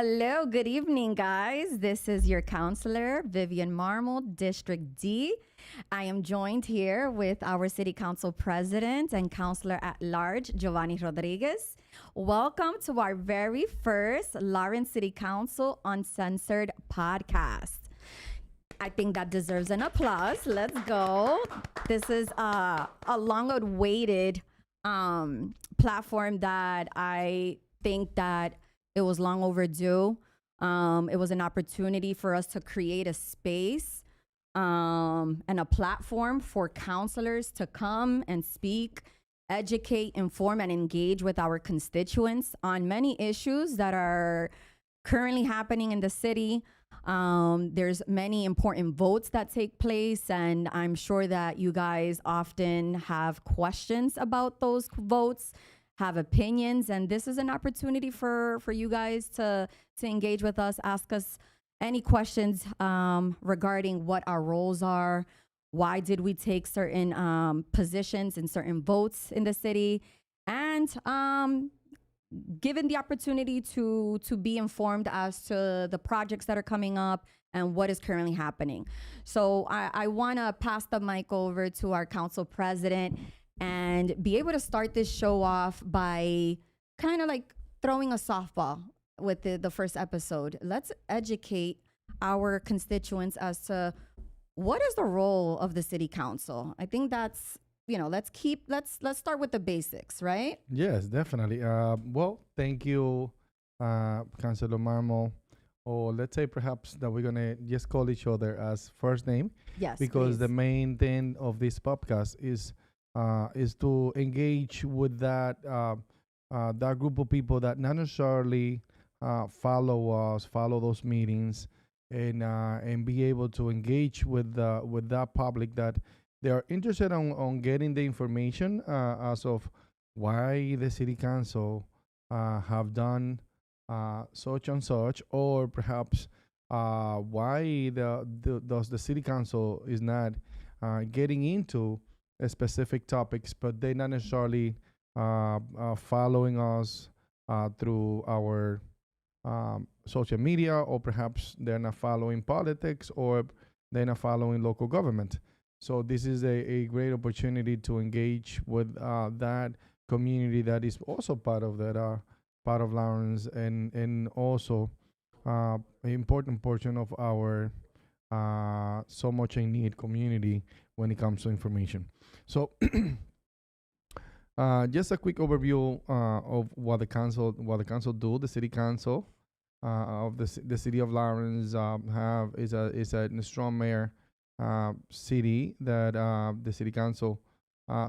Hello, good evening, guys. This is your counselor, Vivian Marmol, District D. I am joined here with our City Council President and Counselor at Large, Giovanni Rodriguez. Welcome to our very first Lawrence City Council Uncensored podcast. I think that deserves an applause. Let's go. This is a long-awaited platform that I think that it was long overdue. It was an opportunity for us to create a space and a platform for counselors to come and speak, educate, inform, and engage with our constituents on many issues that are currently happening in the city. There's many important votes that take place, and I'm sure that you guys often have questions about those votes, have opinions, and this is an opportunity for you guys to engage with us, ask us any questions regarding what our roles are, why did we take certain positions and certain votes in the city, and given the opportunity to be informed as to the projects that are coming up and what is currently happening. So I want to pass the mic over to our council president and be able to start this show off by kind of like throwing a softball with the first episode. Let's educate our constituents as to what is the role of the city council. I think that's, let's start with the basics, right? Yes, definitely. Well, thank you, Councilor Marmol. Or let's say perhaps that we're going to just call each other as first name. Yes, because please. the main thing of this podcast is to engage with that group of people that not necessarily follow those meetings, and be able to engage with that public that they are interested on getting the information as of why the city council have done such and such, or perhaps why the city council is not getting into specific topics, but they're not necessarily following us through our social media, or perhaps they're not following politics, or they're not following local government. So this is a great opportunity to engage with that community that is also part of that part of Lawrence, and also an important portion of our so much in need community when it comes to information. So just a quick overview of what the council do. The city council of the city of Lawrence is a strong mayor city that the city council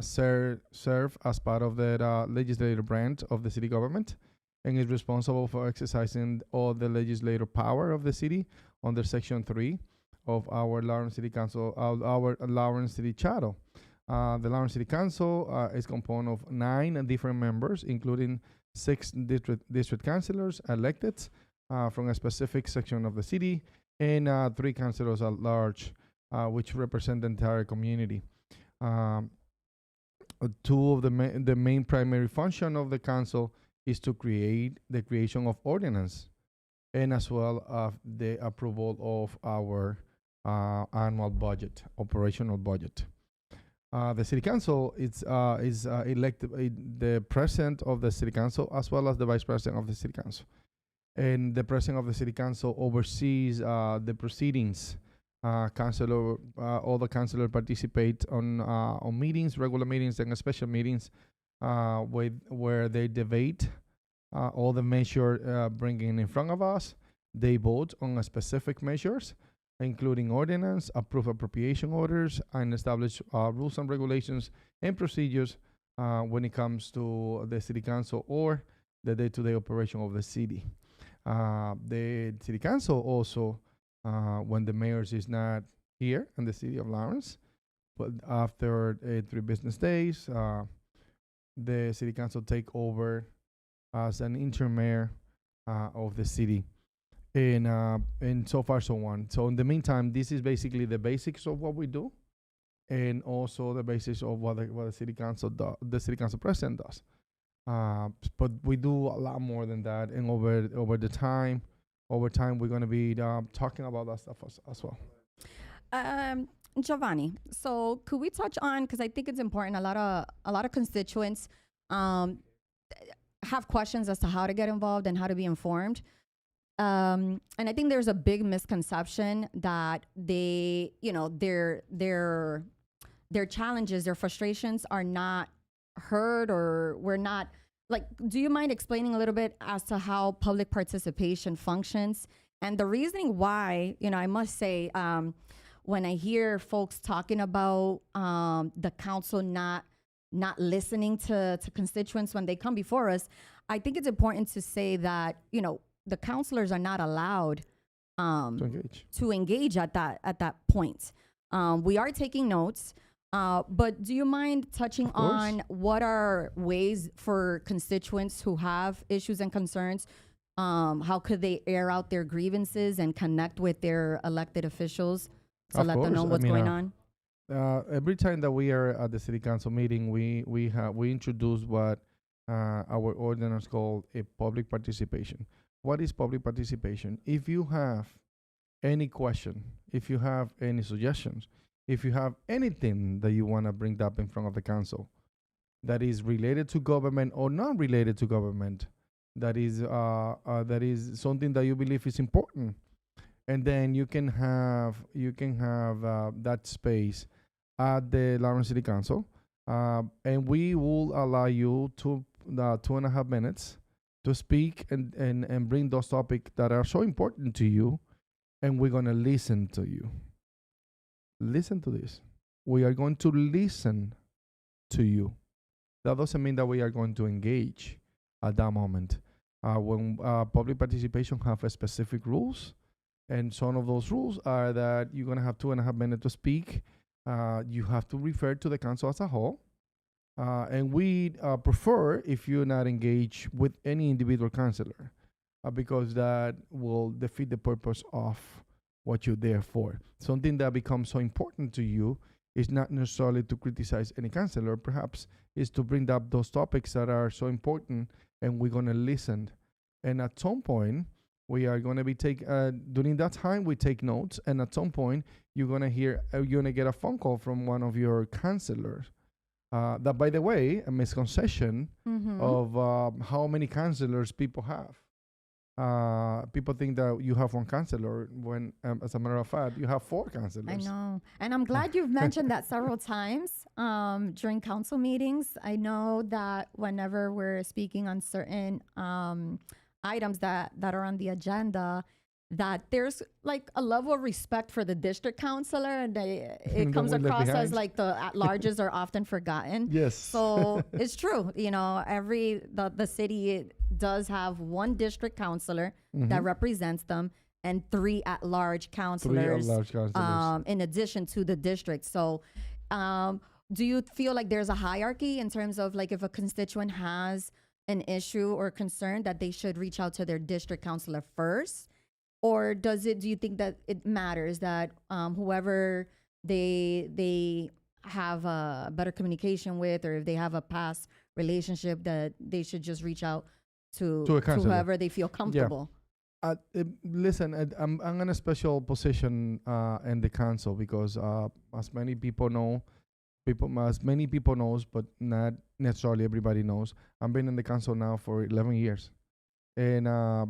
serve as part of the legislative branch of the city government, and is responsible for exercising all the legislative power of the city under Section 3 of our Lawrence City Council, our Lawrence City Charter. The Lawrence City Council is composed of 9 different members, including 6 district councilors elected from a specific section of the city, and 3 councilors at large, which represent the entire community. Two of the main primary function of the council is to create the creation of ordinance, and as well the approval of our annual budget, operational budget. The city council is elected the president of the city council, as well as the vice president of the city council, and the president of the city council oversees the proceedings. All the councilors participate on meetings, regular meetings, and special meetings, where they debate all the measure bringing in front of us. They vote on specific measures, including ordinance, approve appropriation orders, and establish rules and regulations and procedures when it comes to the city council or the day-to-day operation of the city. The city council also, when the mayor is not here in the city of Lawrence, but after 3 business days, the city council take over as an interim mayor of the city, and so far so on. So in the meantime, this is basically the basics of what we do, and also the basis of what the city council the city council president does. But we do a lot more than that, and over the time, over time we're going to be talking about that stuff as well. Giovanni, so could we touch on, because I think it's important, a lot of constituents um, have questions as to how to get involved and how to be informed. And I think there's a big misconception that their challenges, their frustrations are not heard, or we're not, like, do you mind explaining a little bit as to how public participation functions? And the reasoning why, I must say, when I hear folks talking about the council not listening to constituents when they come before us, I think it's important to say that, the counselors are not allowed to engage at that point. We are taking notes, but do you mind touching on what are ways for constituents who have issues and concerns? How could they air out their grievances and connect with their elected officials to let them know what's going on? Every time that we are at the city council meeting, we introduce what our ordinance called a public participation. What is public participation? If you have any question, if you have any suggestions, if you have anything that you want to bring up in front of the council that is related to government or not related to government, that is something that you believe is important, and then you can have that space at the Lawrence City Council, and we will allow you to 2.5 minutes to speak and bring those topics that are so important to you, and we're going to listen to you. Listen to this. We are going to listen to you. That doesn't mean that we are going to engage at that moment. When public participation have a specific rules, and some of those rules are that you're going to have 2.5 minutes to speak. You have to refer to the council as a whole. And we prefer if you're not engaged with any individual councilor, because that will defeat the purpose of what you're there for. Something that becomes so important to you is not necessarily to criticize any councilor, perhaps is to bring up those topics that are so important, and we're going to listen. And at some point, we are going to be during that time, we take notes, and at some point, you're going to get a phone call from one of your councilors. That, by the way, a misconception of how many councilors people have. People think that you have one councilor when, as a matter of fact, you have 4 councilors. I know. And I'm glad you've mentioned that several times during council meetings. I know that whenever we're speaking on certain items that are on the agenda, that there's like a level of respect for the district councilor, and it comes across as like the at-larges are often forgotten. Yes. So it's true. The city does have one district councilor that represents them, and 3 at-large councilors, in addition to the district. So do you feel like there's a hierarchy in terms of, like, if a constituent has an issue or concern, that they should reach out to their district councilor first? Or do you think that it matters that whoever they have a better communication with, or if they have a past relationship, that they should just reach out to whoever they feel comfortable? Yeah. Listen, I'm in a special position in the council because as many people knows, but not necessarily everybody knows, I've been in the council now for 11 years. And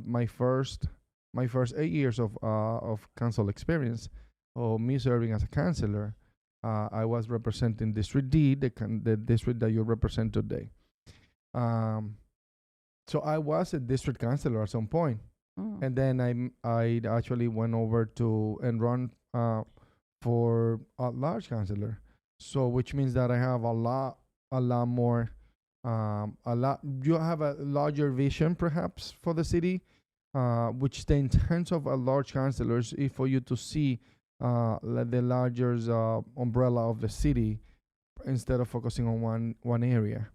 my first 8 years of council experience, or me serving as a councilor, I was representing District D, the district that you represent today. So I was a district councilor at some point. And then I actually went over to and run for a large councilor. So which means that I have a lot more, you have a larger vision perhaps for the city, which the intent of a large councilors is for you to see the larger umbrella of the city instead of focusing on one area.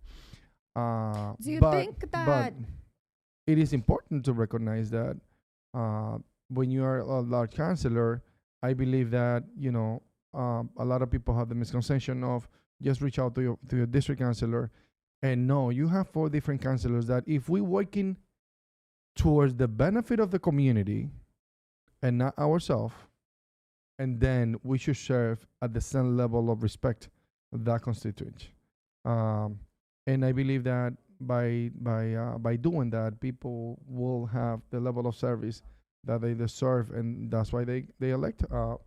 Do you think that? But it is important to recognize that when you are a large councilor, I believe that a lot of people have the misconception of just reach out to your district councilor, and no, you have 4 different councilors that if we working towards the benefit of the community and not ourselves, and then we should serve at the same level of respect that constitutes. Um, and I believe that by doing that, people will have the level of service that they deserve, and that's why they elect all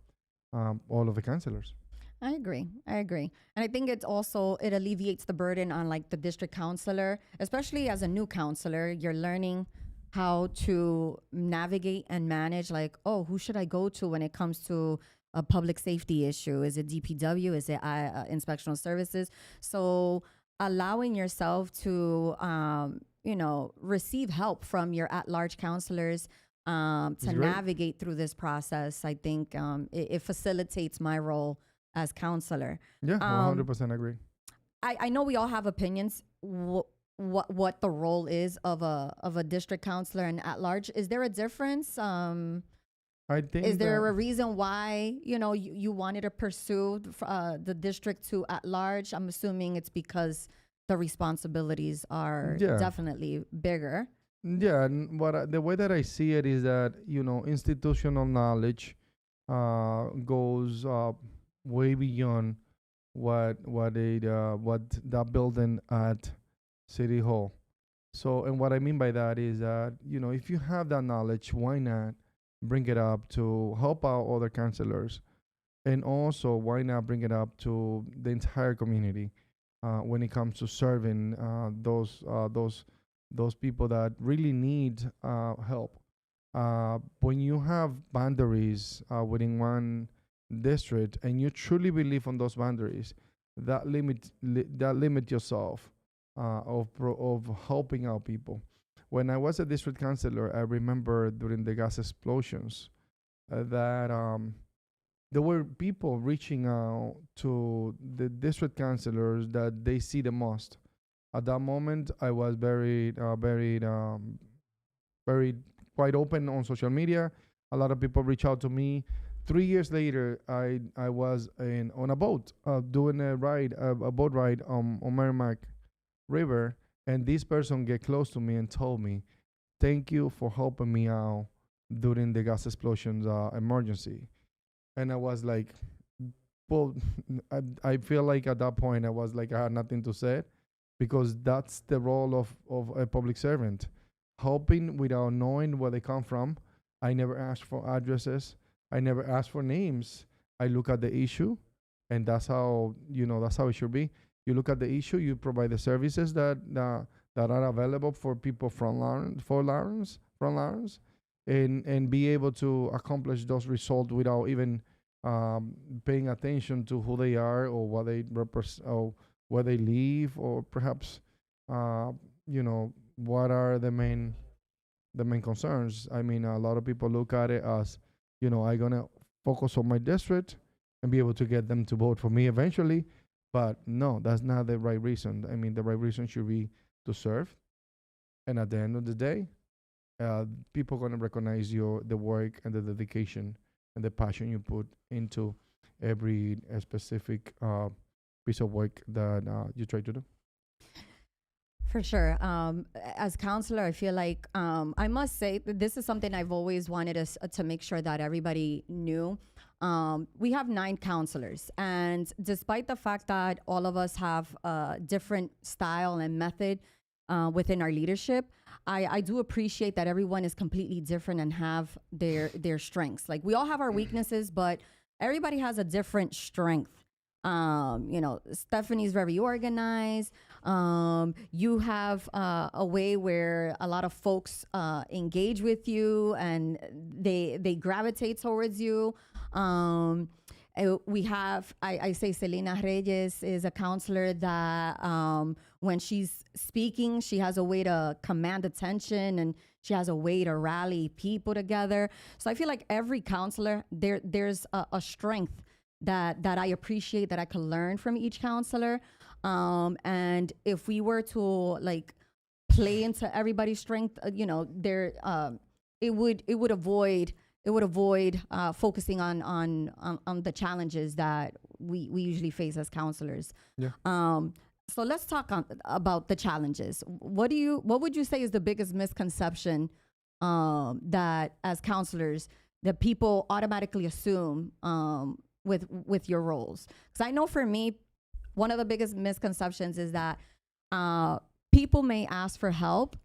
of the councilors. I agree. I agree. And I think it's also, it alleviates the burden on like the district counselor, especially as a new counselor. You're learning how to navigate and manage, like, oh, who should I go to when it comes to a public safety issue? Is it DPW? Is it inspectional services? So allowing yourself to, receive help from your at-large counselors It's to great. navigate through this process, I think it facilitates my role as counselor. Yeah, Um, 100% agree. I know we all have opinions. What the role is of a district counselor and at large? Is there a difference? I think Is there that, a reason why you wanted to pursue the district to at large? I'm assuming it's because the responsibilities are yeah. definitely bigger. Yeah, and the way that I see it is that institutional knowledge goes way beyond what that building at City Hall. So, and what I mean by that is that if you have that knowledge, why not bring it up to help out other counselors, and also why not bring it up to the entire community when it comes to serving those people that really need help. When you have boundaries within one district and you truly believe on those boundaries, that limit yourself of helping out people. When I was a district councilor, I remember during the gas explosions that there were people reaching out to the district councilors that they see the most. At that moment, I was very quite open on social media. A lot of people reach out to me. 3 years later, I was on a boat doing a boat ride on Merrimack River, and this person get close to me and told me, "Thank you for helping me out during the gas explosions emergency." And I was like, well, I feel like at that point I was like I had nothing to say, because that's the role of a public servant, helping without knowing where they come from. I never asked for addresses. I never asked for names. I look at the issue, and that's how it should be. You look at the issue, you provide the services that are available for people from Lawrence, and be able to accomplish those results without even paying attention to who they are or what they represent or where they live, or perhaps what are the main concerns. I mean, a lot of people look at it as, I'm gonna focus on my district and be able to get them to vote for me eventually. But no, that's not the right reason. I mean, the right reason should be to serve, and at the end of the day, people gonna recognize the work and the dedication and the passion you put into every specific piece of work that you try to do. For sure. As counselor, I feel like I must say that this is something I've always wanted us to make sure that everybody knew. We have 9 counselors, and despite the fact that all of us have a different style and method within our leadership, I do appreciate that everyone is completely different and have their strengths. Like, we all have our weaknesses, but everybody has a different strength. Stephanie's very organized. You have a way where a lot of folks engage with you and they gravitate towards you. We have, I say Selena Reyes is a counselor that when she's speaking, she has a way to command attention, and she has a way to rally people together. So I feel like every counselor, there's a strength that I appreciate, that I could learn from each counselor. And if we were to like play into everybody's strength, it would avoid focusing on the challenges that we usually face as counselors. Yeah. So let's talk about the challenges. What would you say is the biggest misconception that as counselors, that people automatically assume with your roles. Because I know for me, one of the biggest misconceptions is that people may ask for help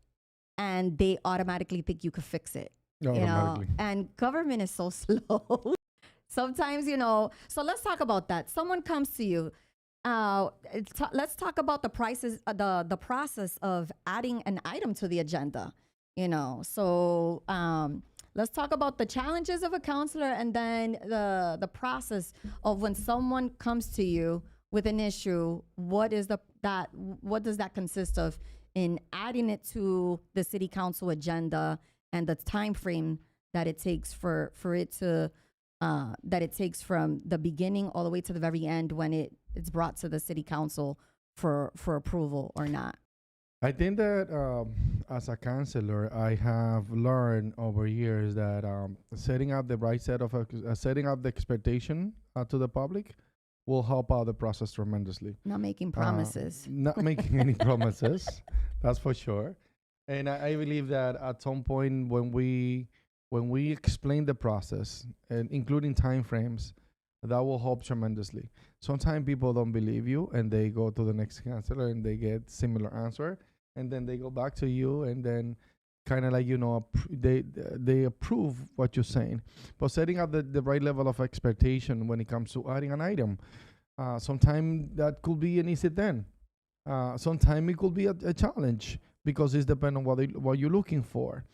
and they automatically think you could fix it. Automatically. And government is so slow. Sometimes, so let's talk about that. Someone comes to you. Let's talk about the prices, the process of adding an item to the agenda. So let's talk about the challenges of a counselor, and then the process of when someone comes to you with an issue. What does that consist of in adding it to the city council agenda, and the time frame that it takes for it to that it takes from the beginning all the way to the very end when it's brought to the city council for approval or not? I think that as a counselor, I have learned over years that setting up the right set of setting up the expectation to the public will help out the process tremendously. Not making promises. Not making any promises, that's for sure. And I believe that at some point when we explain the process, and including time frames, that will help tremendously. Sometimes people don't believe you and they go to the next counselor and they get similar answer, and then they go back to you, and then kind of like they approve what you're saying. But setting up the right level of expectation when it comes to adding an item, sometimes that could be an easy thing. Sometimes it could be a challenge because it's depending on what you're looking for.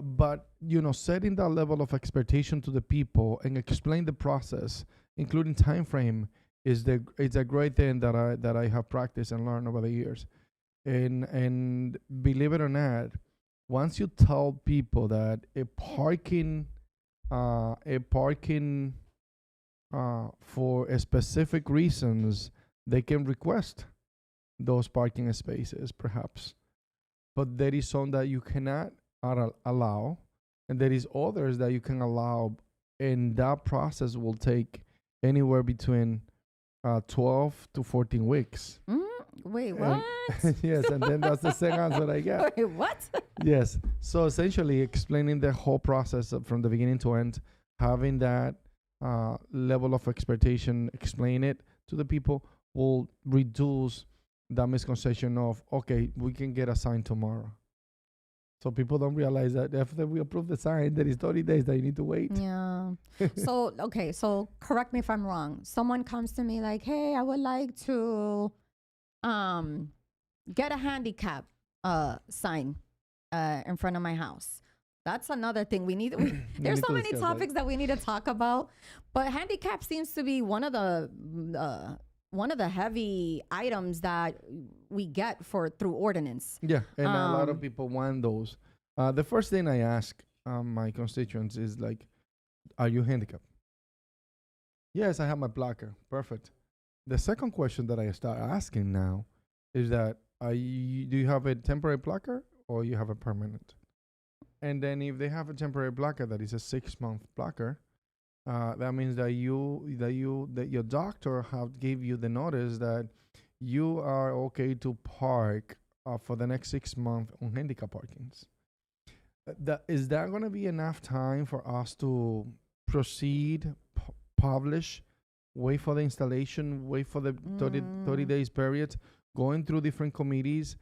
But setting that level of expectation to the people and explain the process, including time frame, it's a great thing that I have practiced and learned over the years. And believe it or not, once you tell people that a parking for a specific reasons, they can request those parking spaces perhaps, but there is some that you cannot allow, and there is others that you can allow, and that process will take anywhere between 12 to 14 weeks. Wait, what? Yes, and then that's the second answer I get. Wait, what? Yes. So essentially explaining the whole process from the beginning to end, having that level of expectation, explain it to the people, will reduce that misconception of, okay, we can get a sign tomorrow. So people don't realize that after we approve the sign, there is 30 days that you need to wait. Yeah. So correct me if I'm wrong. Someone comes to me like, hey, I would like to get a handicap sign in front of my house. That's another thing we need. There's so many topics that we need to talk about, but handicap seems to be one of the heavy items that we get through ordinance. Yeah, and a lot of people want those. The first thing I ask my constituents is like, are you handicapped? Yes, I have my placard. Perfect. The second question that I start asking now is that, do you have a temporary placard or you have a permanent? And then if they have a temporary placard that is a 6-month placard, that means that your doctor have gave you the notice that you are okay to park for the next 6 months on handicap parkings. Is that going to be enough time for us to proceed, publish, wait for the installation, wait for the 30 days period, going through different committees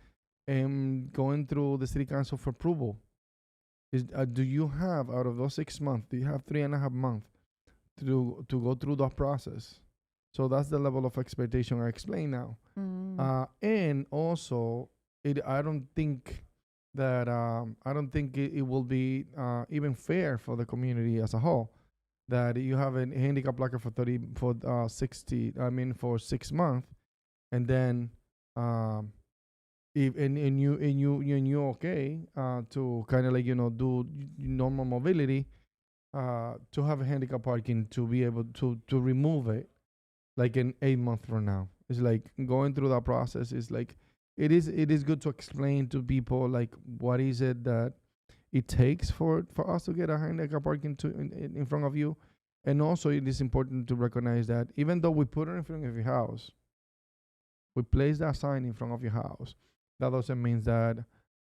and going through the city council for approval? Do you have, out of those 6 months, do you have 3.5 months to go through that process? So that's the level of expectation I explain now. And also, I don't think it will be even fair for the community as a whole that you have a handicap placard for 6 months, and then if you're okay to kind of like do normal mobility, to have a handicap parking, to be able to remove it like in 8 months from now. It's like going through that process is like it is good to explain to people like what is it that it takes for us to get a handicap parking in front of you. And also it is important to recognize that even though we put it in front of your house, we place that sign in front of your house, that doesn't mean that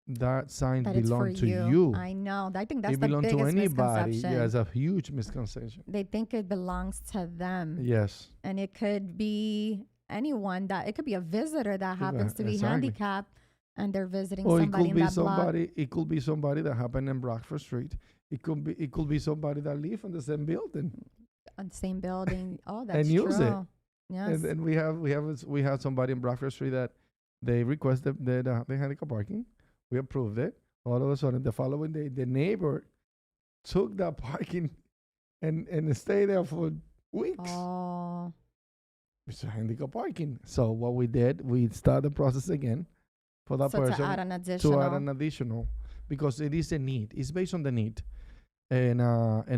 that sign That it's for belong to you. you. I know. I think that's It the belong to biggest anybody. misconception. Yeah, it's a huge misconception. They think it belongs to them. Yes. And it could be anyone that it could be a visitor that happens to be Exactly. handicapped and they're visiting Or it somebody could in be that block somebody. It could be somebody that happened in Brockford Street. It could be somebody that live in the same building. on the same building. Oh, that's And use it. true. Yes. And we have somebody in Brockford Street that they requested the handicap parking. We approved it. All of a sudden, the following day, the neighbor took that parking and stayed there for weeks. Oh, It's a handicap parking. So what we did, we started the process again for that so person to add an to additional. add an additional, because it is a need. It's based on the need, and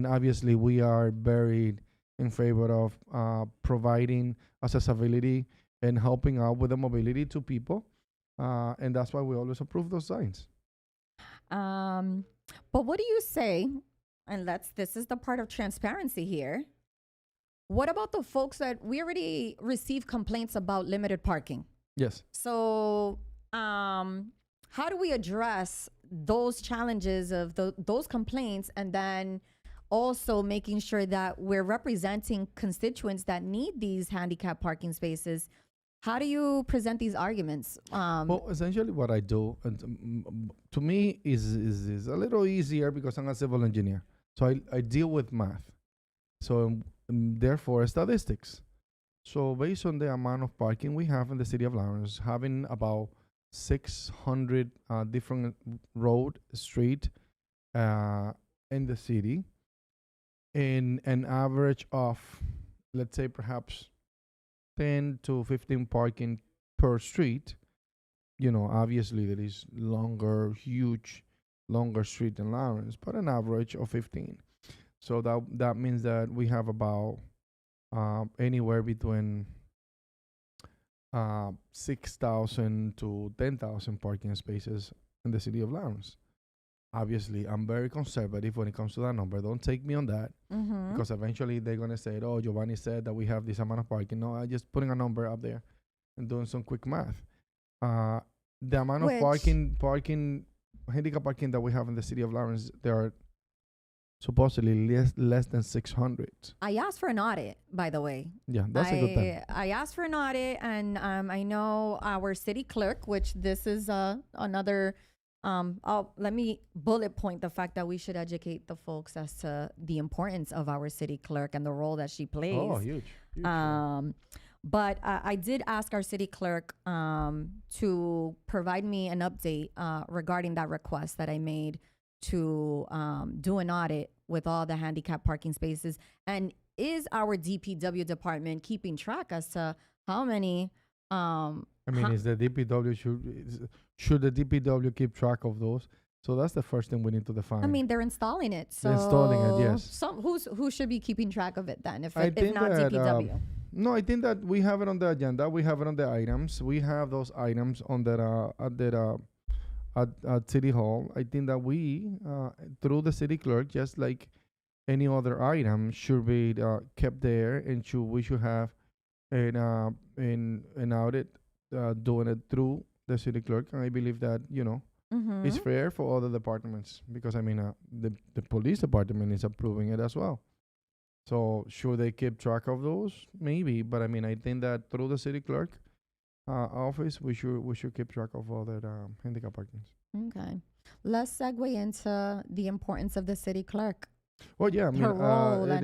obviously we are very in favor of providing accessibility and helping out with the mobility to people, and that's why we always approve those signs. But what do you say? And this is the part of transparency here. What about the folks that we already receive complaints about limited parking? Yes. So, how do we address those challenges of those complaints, and then also making sure that we're representing constituents that need these handicap parking spaces? How do you present these arguments? Well, essentially, what I do, and to me, is a little easier because I'm a civil engineer. So I deal with math. So therefore, statistics. So based on the amount of parking we have in the city of Lawrence, having about 600 different road, street in the city, in an average of, let's say, perhaps 10 to 15 parking per street. Obviously there is longer street in Lawrence, but an average of 15. So that means that we have about anywhere between 6,000 to 10,000 parking spaces in the city of Lawrence. Obviously, I'm very conservative when it comes to that number. Don't take me on that, because eventually they're going to say, oh, Giovanni said that we have this amount of parking. No, I'm just putting a number up there and doing some quick math. The amount of parking, handicap parking that we have in the city of Lawrence, there are supposedly less than 600. I asked for an audit, by the way. Yeah, that's a good thing. I asked for an audit, and I know our city clerk, which this is another. Let me bullet point the fact that we should educate the folks as to the importance of our city clerk and the role that she plays. Oh, huge. But I did ask our city clerk to provide me an update regarding that request that I made to do an audit with all the handicap parking spaces. And is our DPW department keeping track as to how many? Is the DPW should the DPW keep track of those? So that's the first thing we need to define. I mean, they're installing it. So They're installing it, yes. Who should be keeping track of it then? If I think not that, DPW. No, I think that we have it on the agenda. We have it on the items. We have those items on that at City Hall. I think that we through the city clerk, just like any other item, should be kept there, and we should have an audit doing it through the city clerk. And I believe that it's fair for other departments, because the police department is approving it as well. So should they keep track of those? Maybe, but I think that through the city clerk office, we should keep track of all that handicap parkings. Okay, let's segue into the importance of the city clerk. Well, yeah, Her role it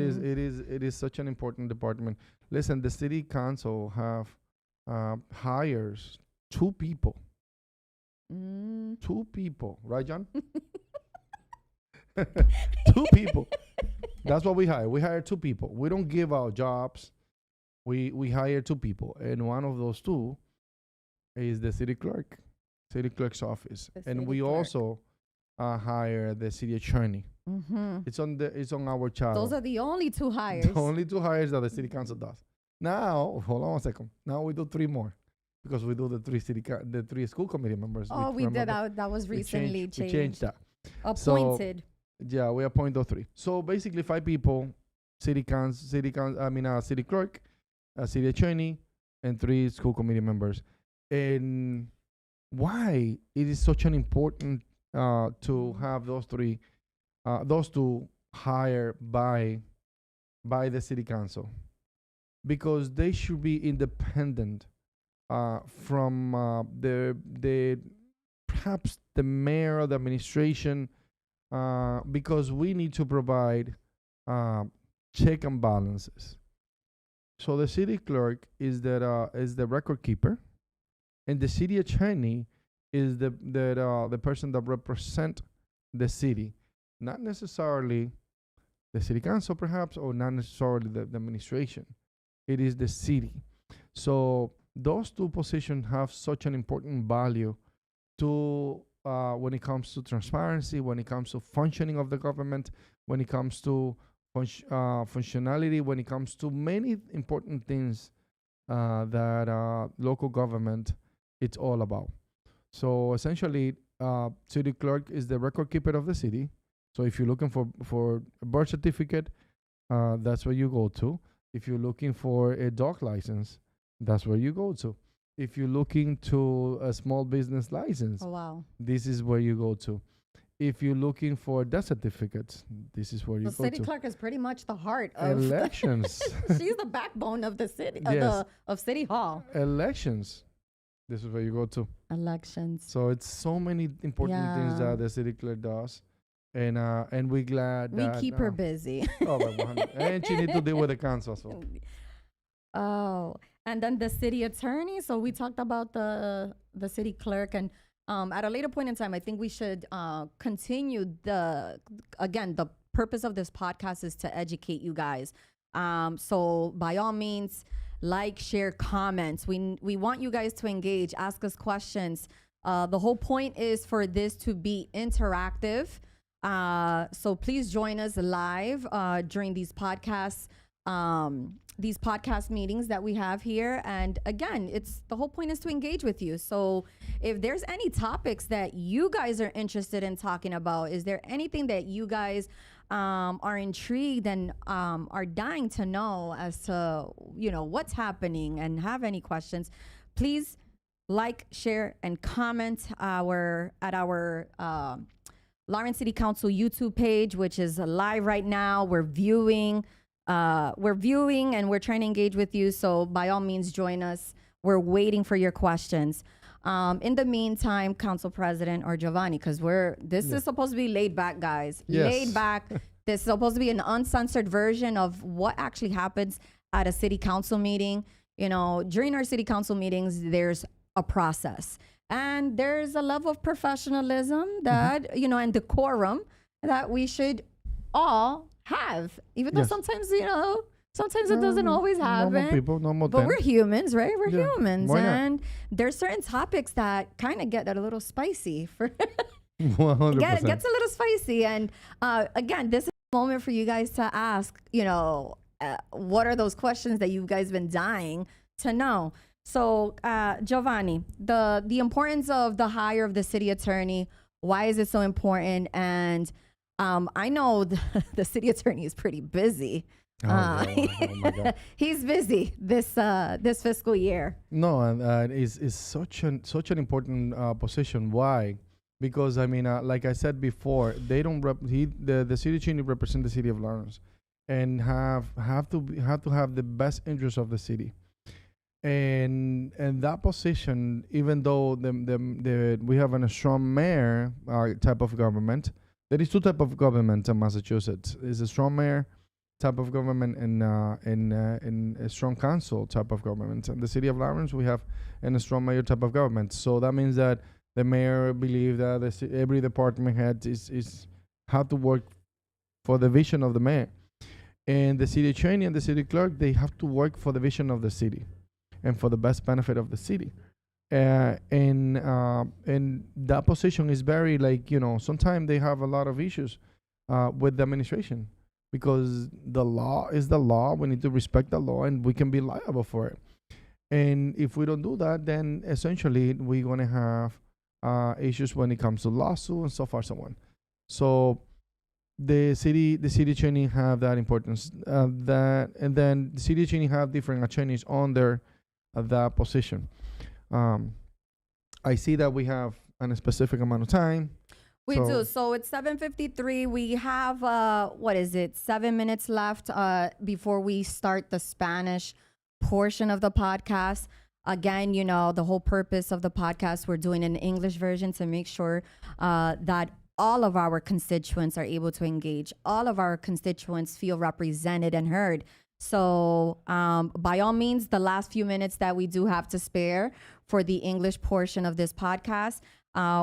is such an important department. Listen, the city council have hires 2 people. 2 people, right, John? 2 people. That's what we hire. We hire 2 people. We don't give out jobs. We hire 2 people, and one of those 2 is the city clerk's office, and we also hire the city attorney. It's on our channel. Those are the only 2 hires. The only 2 hires that the city council does. Now, hold on a second. Now we do 3 more, because we do the 3 school committee members. Oh, we did that. That was recently changed. We changed that. Appointed. Yeah, we appoint those 3. So basically 5 people: city clerk, a city attorney, and 3 school committee members. And why it is such an important to have those two hired by the city council, because they should be independent from the perhaps the mayor or the administration, because we need to provide uh, check and balances. So the city clerk is the record keeper, and the city attorney is the person that represent the city, not necessarily the city council perhaps, or not necessarily the administration. It is the city. So those two positions have such an important value to when it comes to transparency, when it comes to functioning of the government, when it comes to functionality, when it comes to many important things that local government it's all about. So essentially, city clerk is the record keeper of the city. So if you're looking for a birth certificate, that's where you go to. If you're looking for a dog license, that's where you go to. If you're looking to a small business license, Oh, wow. this is where you go to. If you're looking for death certificates, this is where you The go city to. clerk is pretty much the heart of Elections, she's the backbone of the city of Yes. of City Hall. elections, this is where you go to. Elections. So it's so many important things Yeah. that the city clerk does, and we're glad We that keep her busy. oh, but 100 and she need to deal with the council as well. Oh, and then the city attorney. So we talked about the city clerk, and at a later point in time, I think we should continue the purpose of this podcast is to educate you guys. So by all means, like, share, comments. We want you guys to engage, ask us questions. The whole point is for this to be interactive. So please join us live during these podcasts. These podcast meetings that we have here, and again, it's the whole point is to engage with you. So if there's any topics that you guys are interested in talking about, is there anything that you guys are intrigued and are dying to know as to what's happening and have any questions, please like, share, and comment at our Lawrence City Council YouTube page, which is live right now. We're viewing and we're trying to engage with you. So by all means, join us. We're waiting for your questions. In the meantime, Council President or Giovanni, because this is supposed to be laid back, guys. Yes. Laid back. This is supposed to be an uncensored version of what actually happens at a city council meeting. During our city council meetings, there's a process. And there's a level of professionalism that, and decorum that we should all have, even though Yes. sometimes it doesn't always happen. Normal people, normal But we're humans, right? We're Yeah. humans. Why not? And there's certain topics that kind of get a little spicy for 100%. gets a little spicy. And again, this is a moment for you guys to ask, what are those questions that you guys been dying to know? So Giovanni, the importance of the hire of the city attorney, why is it so important? And I know the city attorney is pretty busy. Oh, yeah. Oh my God. He's busy this fiscal year. No, and it's such an important position. Why? Because I mean, like I said before, they don't the city attorney represent the city of Lawrence, and have to have the best interest of the city. And that position, even though we have a strong mayor type of government, there is two type of government in Massachusetts. Is a strong mayor type of government and a strong council type of government. In the city of Lawrence, we have a strong mayor type of government. So that means that the mayor believes that every department head is how to work for the vision of the mayor, and the city attorney and the city clerk, they have to work for the vision of the city and for the best benefit of the city. And that position is very sometimes they have a lot of issues with the administration, because the law is the law. We need to respect the law, and we can be liable for it. And if we don't do that, then essentially we're going to have issues when it comes to lawsuit and so far, so on. So the city attorney have that importance. And then the city attorney have different attorneys on their that position. I see that we have a specific amount of time. We So- do. So it's 7:53. We have what is it? 7 minutes left before we start the Spanish portion of the podcast. Again, you know, the whole purpose of the podcast, we're doing an English version to make sure that all of our constituents are able to engage. All of our constituents feel represented and heard. So, by all means, the last few minutes that we do have to spare for the English portion of this podcast,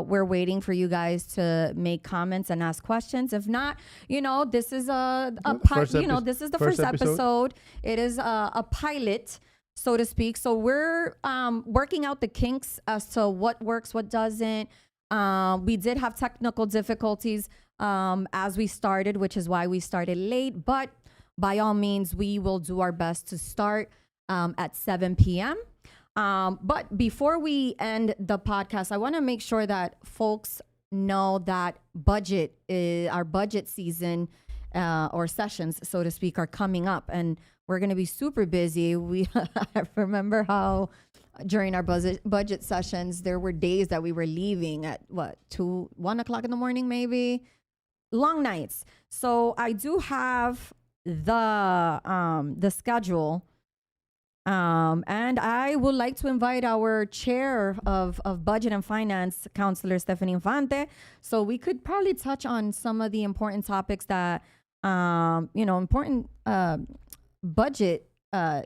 we're waiting for you guys to make comments and ask questions. If not, you know, this is this is the first episode. It is a pilot, so to speak. So we're working out the kinks as to what works, what doesn't. We did have technical difficulties as we started, which is why we started late. But by all means, we will do our best to start at 7 p.m. But before we end the podcast, I want to make sure that folks know that our budget season or sessions, so to speak, are coming up, and we're going to be super busy. I remember how during our budget sessions, there were days that we were leaving at 1 o'clock in the morning, maybe. Long nights. So I do have the schedule. And I would like to invite our chair of Budget and Finance, Councilor Stephanie Infante, so we could probably touch on some of the important topics that, important budget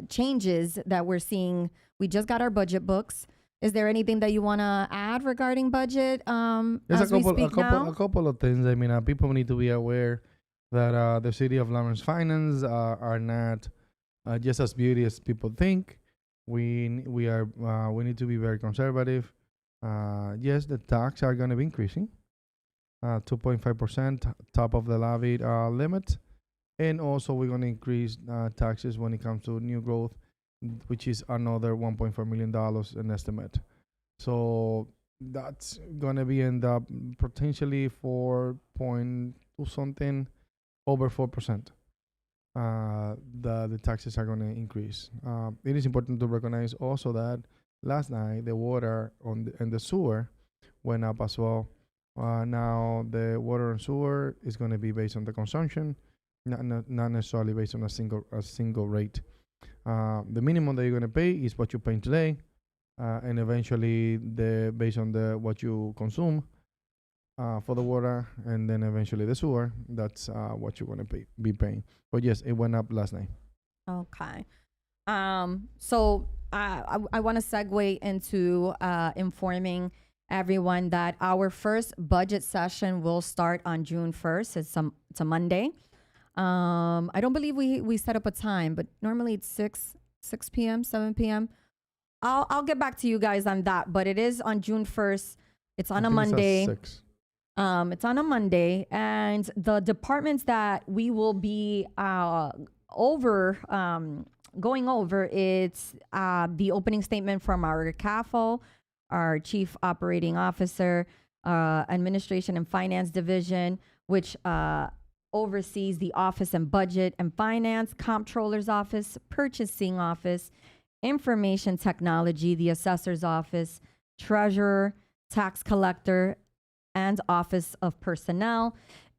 changes that we're seeing. We just got our budget books. Is there anything that you want to add regarding budget There's as we speak now? a couple of things. I mean, people need to be aware that the city of Lawrence finance are not just as beauty as people think. We need to be very conservative. Yes, the tax are going to be increasing, 2.5% top of the levied limit, and also we're going to increase taxes when it comes to new growth, which is another $1.4 million an estimate. So that's going to be end up potentially 4.2 something, over 4%. The taxes are going to increase. It is important to recognize also that last night the water and the sewer went up as well. Now the water and sewer is going to be based on the consumption, not necessarily based on a single rate. The minimum that you're going to pay is what you're paying today, and eventually based on what you consume for the water, and then eventually the sewer. That's what you're going to be paying. But yes, it went up last night. Okay. So I want to segue into informing everyone that our first budget session will start on June 1st. It's a Monday. I don't believe we set up a time, but normally it's 6 p.m., 7 p.m. I'll get back to you guys on that, but it is on June 1st. It's on a Monday. It's It's on a Monday, and the departments that we will be going over, it's the opening statement from our CAFO, our Chief Operating Officer, Administration and Finance Division, which oversees the Office and Budget and Finance, Comptroller's Office, Purchasing Office, Information Technology, the Assessor's Office, Treasurer, Tax Collector, and Office of Personnel,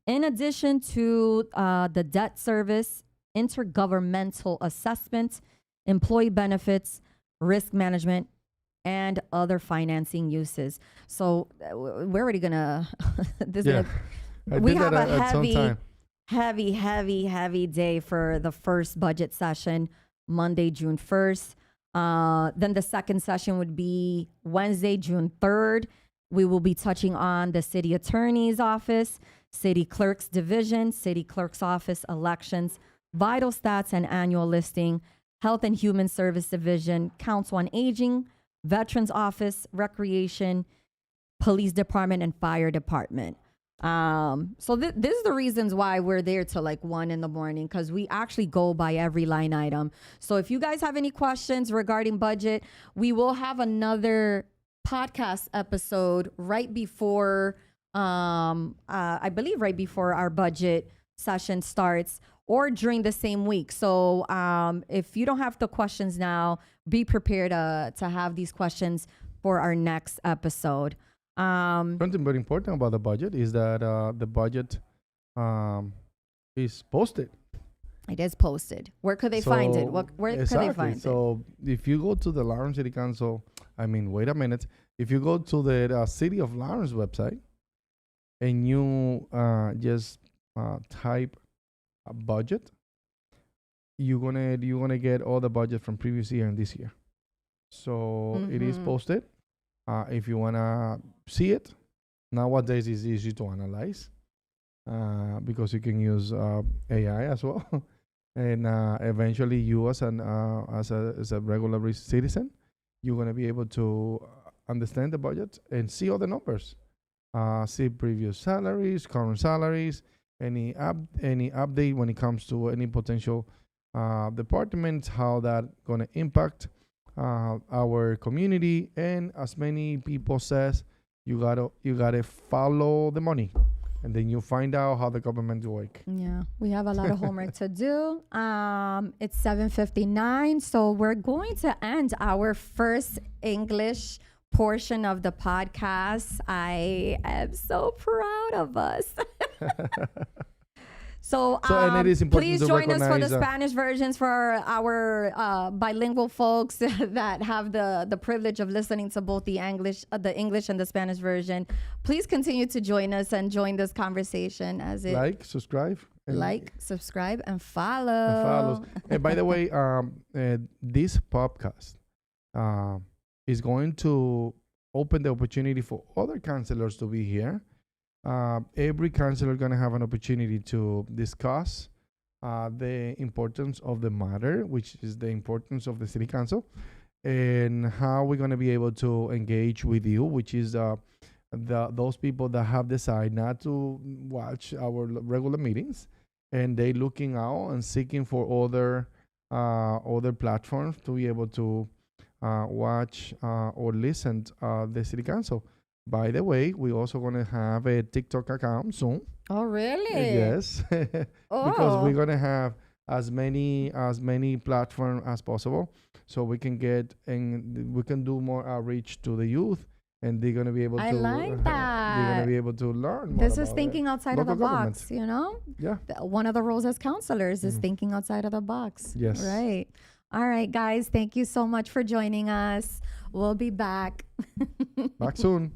in addition to the Debt Service, Intergovernmental Assessment, Employee Benefits, Risk Management, and other financing uses. So we're already gonna. We have a heavy day for the first budget session, Monday, June 1st. Then the second session would be Wednesday, June 3rd. We will be touching on the City Attorney's Office, City Clerk's Division, City Clerk's Office, Elections, Vital Stats and Annual Listing, Health and Human Service Division, Council on Aging, Veterans Office, Recreation, Police Department, and Fire Department. So this is the reasons why we're there till like 1 in the morning, because we actually go by every line item. So if you guys have any questions regarding budget, we will have another podcast episode right before, I believe right before our budget session starts, or during the same week. So if you don't have the questions now, be prepared to have these questions for our next episode. Something very important about the budget is that the budget is posted. It is posted. Where could they find it? Where could they find it? So if you go to the Lawrence City Council, wait a minute. If you go to the City of Lawrence website and you just type a budget, you're gonna get all the budget from previous year and this year. So it is posted. If you wanna see it, nowadays it's easy to analyze because you can use AI as well. And eventually, you as a regular citizen, you're gonna be able to understand the budget and see all the numbers, see previous salaries, current salaries, any update when it comes to any potential departments, how that gonna impact our community, and as many people says, you gotta follow the money, and then you find out how the government work. Yeah, we have a lot of homework to do. It's 7:59, so we're going to end our first English portion of the podcast. I am so proud of us. So and it is important please to join us for the recognize, Spanish versions for our bilingual folks that have the privilege of listening to both the English and the Spanish version. Please continue to join us and join this conversation as it subscribe, and follow. And by the way, this podcast is going to open the opportunity for other counselors to be here. Every counselor going to have an opportunity to discuss the importance of the matter, which is the importance of the city council, and how we're going to be able to engage with you, which is those people that have decided not to watch our regular meetings, and they looking out and seeking for other platforms to be able to watch or listen the city council. By the way, we also going to have a TikTok account soon. Oh, really? Yes. Because we're going to have as many platforms as possible, so we can get and we can do more outreach to the youth, and they're going to be able to. I like that. They're going to be able to learn more. This is thinking outside of the box, you know? Yeah. One of the roles as counselors is thinking outside of the box. Yes. Right. All right, guys. Thank you so much for joining us. We'll be back. Back soon.